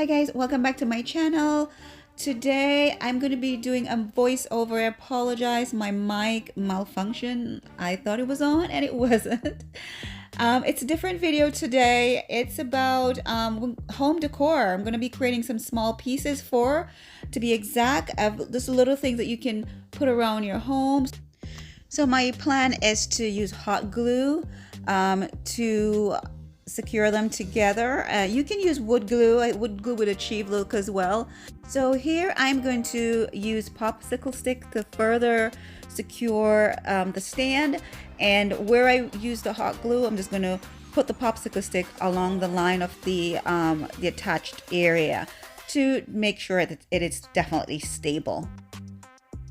Hi guys, welcome back to my channel. Today I'm going to be doing a voiceover. I apologize, my mic malfunctioned. I thought it was on and it wasn't. It's a different video today. It's about home decor. I'm going to be creating some small pieces to be exact, of just little things that you can put around your home. So my plan is to use hot glue to secure them together. You can use wood glue. Wood glue would achieve look as well. So here I'm going to use popsicle stick to further secure the stand, and where I use the hot glue, I'm just going to put the popsicle stick along the line of the attached area to make sure that it is definitely stable.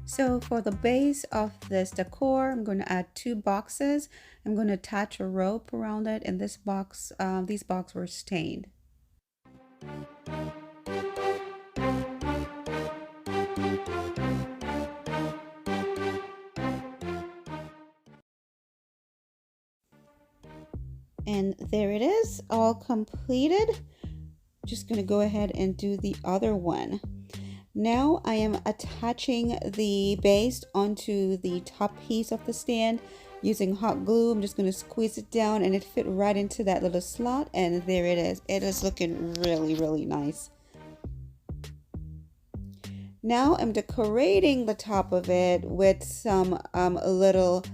So for the base of this decor, I'm going to add 2 boxes. I'm going to attach a rope around it, and this box, these boxes were stained. And there it is, all completed. Just going to go ahead and do the other one. Now I am attaching the base onto the top piece of the stand using hot glue. I'm just going to squeeze it down and it fit right into that little slot, and there it is. It is looking really nice. Now I'm decorating the top of it with some little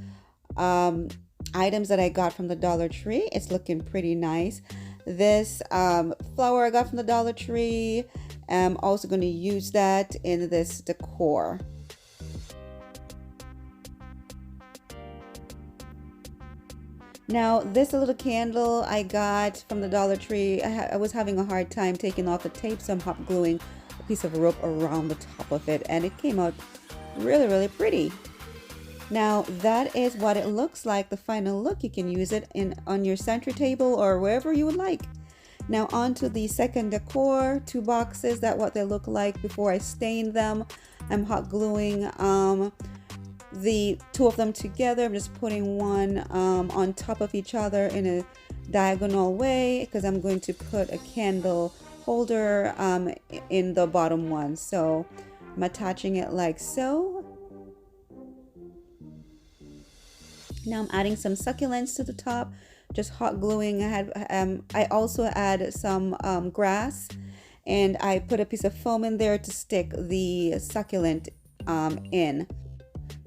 items that I got from the Dollar Tree. It's looking pretty nice. This flower I got from the Dollar Tree. I'm also going to use that in this decor. Now this little candle I got from the Dollar Tree, I was having a hard time taking off the tape, so I'm hot gluing a piece of rope around the top of it, and it came out really pretty. Now that is what it looks like, the final look. You can use it on your center table or wherever you would like. Now onto the second decor, 2 boxes. That's what they look like before I stain them. I'm hot gluing the 2 of them together. I'm just putting one on top of each other in a diagonal way because I'm going to put a candle holder in the bottom one. So I'm attaching it like so. Now I'm adding some succulents to the top, just hot gluing. I also add some grass, and I put a piece of foam in there to stick the succulent in.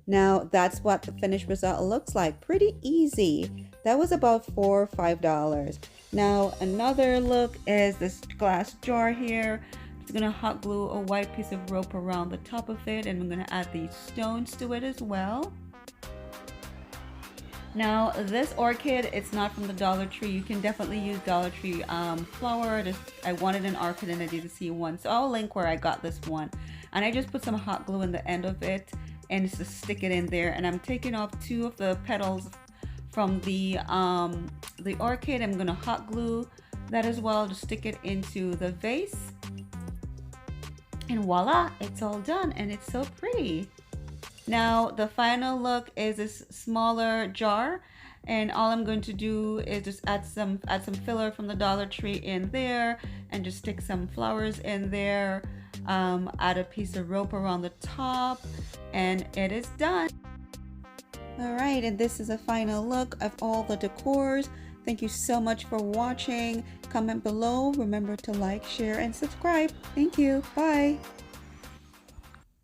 Now that's what the finished result looks like. Pretty easy. That was about $4 or $5. Now another look is this glass jar here. It's gonna hot glue a white piece of rope around the top of it, and I'm gonna add these stones to it as well. Now this orchid, it's not from the Dollar Tree. You can definitely use Dollar Tree flower. I wanted an orchid and I didn't see one, so I'll link where I got this one. And I just put some hot glue in the end of it and just to stick it in there. And I'm taking off 2 of the petals from the orchid. I'm gonna hot glue that as well to stick it into the vase. And voila, it's all done, and it's so pretty. Now the final look is this smaller jar, and all I'm going to do is just add some filler from the Dollar Tree in there, and just stick some flowers in there, add a piece of rope around the top, and it is done. All right, and this is a final look of all the decors. Thank you so much for watching. Comment below. Remember to like, share, and subscribe. Thank you. Bye.